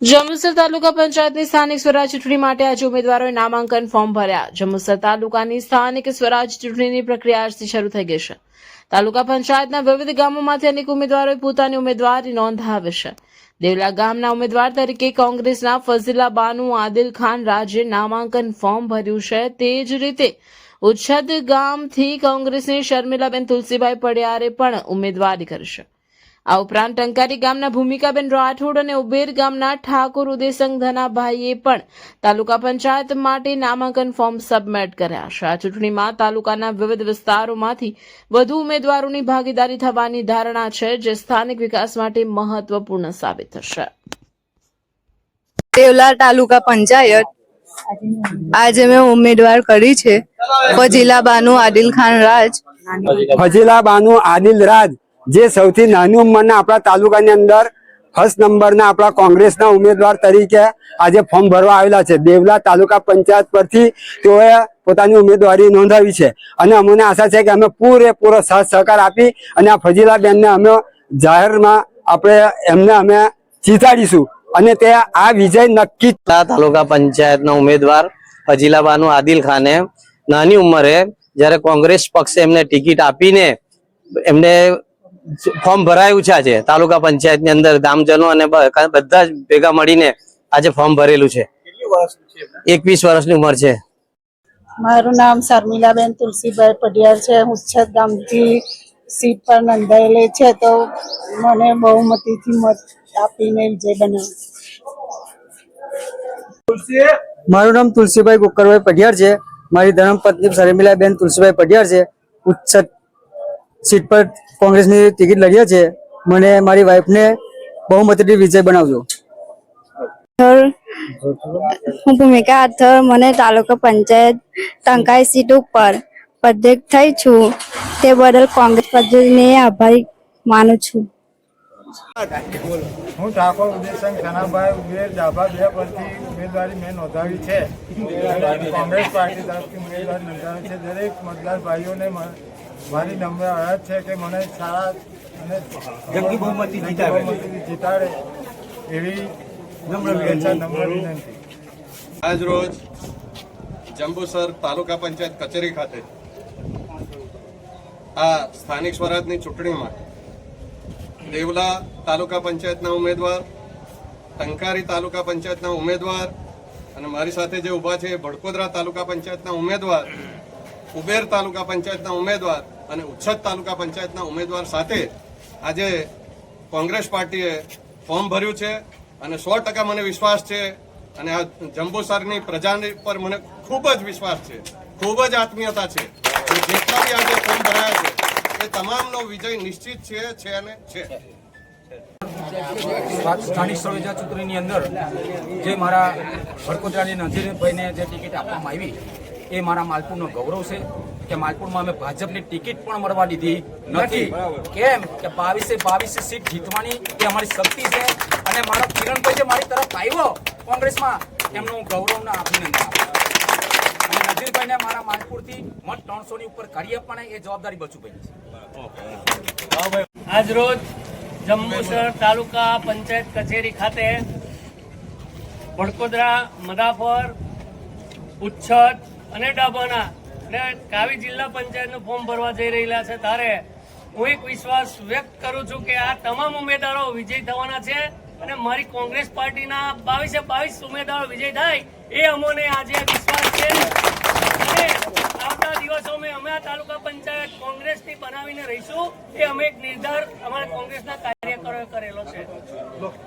જંબુસર તાલુકા પંચાયતની સ્થાનિક સ્વરાજ ચૂંટણી માટે આજે ઉમેદવારોએ નામાંકન ફોર્મ ભર્યા। જંબુસર તાલુકાની સ્થાનિક સ્વરાજ ચૂંટણીની પ્રક્રિયા આજથી શરૂ થઈ ગઈ છે। તાલુકા પંચાયતના વિવિધ ગામોમાંથી અનેક ઉમેદવારોએ પોતાની ઉમેદવારી નોંધાવી છે। દેવલા ગામના ઉમેદવાર તરીકે કોંગ્રેસના ફઝીલા બાનુ આદિલ ખાન રાજે નામાંકન ફોર્મ ભર્યું છે। તે જ રીતે ઉચ્છદ ગામથી કોંગ્રેસની શર્મિલાબેન તુલસીભાઈ પડિયારે પણ ઉમેદવારી કરશે। આ ઉપરાંત ટંકારી ગામના ભૂમિકાબેન રાઠોડ અને ઉબેર ગામના ઠાકોર ઉદયસંગ ધનાભાઈએ પણ તાલુકા પંચાયત માટે નામાંકન ફોર્મ સબમિટ કર્યા છે। આ ચૂંટણીમાં તાલુકાના વિવિધ વિસ્તારોમાંથી વધુ ઉમેદવારોની ભાગીદારી થવાની ધારણા છે, જે સ્થાનિક વિકાસ માટે મહત્વપૂર્ણ સાબિત થશે। દેવલા તાલુકા પંચાયત આજે મેં ઉમેદવાર કરી છે ફજીલા બાનુ આદિલ ખાન રાજ। ફજીલા બાનુ આદિલ રાજ જે સૌથી નાની ઉંમરના આપણા તાલુકાની અંદર ફર્સ્ટ નંબરના આપણા કોંગ્રેસના ઉમેદવાર તરીકે આજે ફોર્મ ભરવા આવેલા છે। દેવલા તાલુકા પંચાયત પરથી તેઓએ પોતાની ઉમેદવારી નોંધાવી છે અને અમને આશા છે કે અમે પૂરેપૂરો સાથ સહકાર આપી અને આ ફજીલાબેનને અમે જાહેરમાં એમને અમે જીતાડીશું અને તે આ વિજય નક્કી। તાલુકા પંચાયતના ઉમેદવાર ફજીલા બાનુ આદિલ ખાને નાની ઉંમરે જ્યારે કોંગ્રેસ પક્ષે એમને ટિકિટ આપીને એમને ફોર્મ ભરાયું છે। આજે તાલુકા પંચાયતની અંદર ગામજનો અને બધા જ ભેગા મળીને આજે ફોર્મ ભરેલું છે। 21 વર્ષની ઉંમર છે। મારું નામ શર્મિલાબેન તુલસીભાઈ પડિયાર છે। ઉચ્છદ ગામથી સીટ પર નોંધાયેલી છે, તો મને બહુમતીથી મત આપીને વિજય બનાવ્યો। મારું નામ તુલસીભાઈ કુકરભાઈ પડિયાર છે। મારી ધર્મપત્ની શર્મિલાબેન તુલસીભાઈ પડિયાર છે। ઉચ્છદ સીટ પર કોંગ્રેસની ટિકિટ લડ્યા છે। મને મારી વાઈફને બહુમતીથી વિજય બનાવજો। હું ભૂમિકા આથર મને તાલુકા પંચાયત ટંકાઈ સીટ ઉપર પદક થઈ છું, તે બદલ કોંગ્રેસ પક્ષને આભારી માનું છું। હું ઠાકોર ઉદયસંગ ધનાભાઈ ઉબેર ડાભા 2 પરથી ઉમેદવારી મેં નોંધાવી છે। કોંગ્રેસ પાર્ટી તરફથી ઉમેદવારી નોંધાવી છે। દરેક મતદાર ભાઈઓને મારી નમ્ર અરજ છે કે મને સારા અને જંગી બહુમતી જીતાડે એવી નમ્ર વિનંતી। આજ રોજ જંબુસર તાલુકા પંચાયત કચેરી ખાતે આ સ્થાનિક સ્વરાજની ચૂંટણીમાં દેવલા તાલુકા પંચાયતના ઉમેદવાર, ટંકારી તાલુકા પંચાયતના ઉમેદવાર અને મારી સાથે જે ઊભા છે ભડકોદરા તાલુકા પંચાયતના ઉમેદવાર, ઉબેર તાલુકા પંચાયતના ઉમેદવાર અને ઉચ્છદ તાલુકા પંચાયતના ઉમેદવાર સાથે આજે કોંગ્રેસ પાર્ટીએ ફોર્મ ભર્યું છે અને 100% મને વિશ્વાસ છે અને આ જંબુસરની પ્રજાની પર મને ખૂબ જ વિશ્વાસ છે, ખૂબ જ આત્મીયતા છે। જેટલા બી આજે ફોર્મ ભરાયા છે એ તમામનો વિજય નિશ્ચિત છે અને છે। સ્થાનિક સ્વરાજ ચૂંટણીની અંદર જે મારા ભડકોદરાની નજીરભાઈને જે ટિકિટ આપવામાં આવી એ મારા માલપુરનો ગૌરવ છે કે માલપુરમાં અમે ભાજપની ટિકિટ પણ મળવા દીધી નથી। કેમ કે 22 સીટ જીતવાની એ અમારી શક્તિ છે અને મારા કિરણભાઈ જે મારી તરફ આવ્યો કોંગ્રેસમાં એમનું ગૌરવના અભિનંદન આપું અને નજીરભાઈને મારા માલપુરથી મત 300 ની ઉપર કરી આપવાના એ જવાબદારી બચુભાઈ છે। આજ રોજ જંબુસર તાલુકા પંચાયત કચેરી ખાતે ભડકોદરા, મદાફર, ઉચ્છદ અને ડાભાના અને કાવી જિલ્લા પંચાયતનું ફોર્મ ભરવા જઈ રહેલા છે, ત્યારે હું એક વિશ્વાસ વ્યક્ત કરું છું કે આ તમામ ઉમેદવારો વિજય થવાના છે અને મારી કોંગ્રેસ પાર્ટીના 22 ઉમેદવારો વિજય થાય એ અમને આજે વિશ્વાસ છે અને આવતા દિવસોમાં અમે આ તાલુકા પંચાયત કોંગ્રેસની બનાવીને રહીશું, એ અમે એક નિર્ધાર અમારા કોંગ્રેસના કાર્યકરોએ કરેલો છે।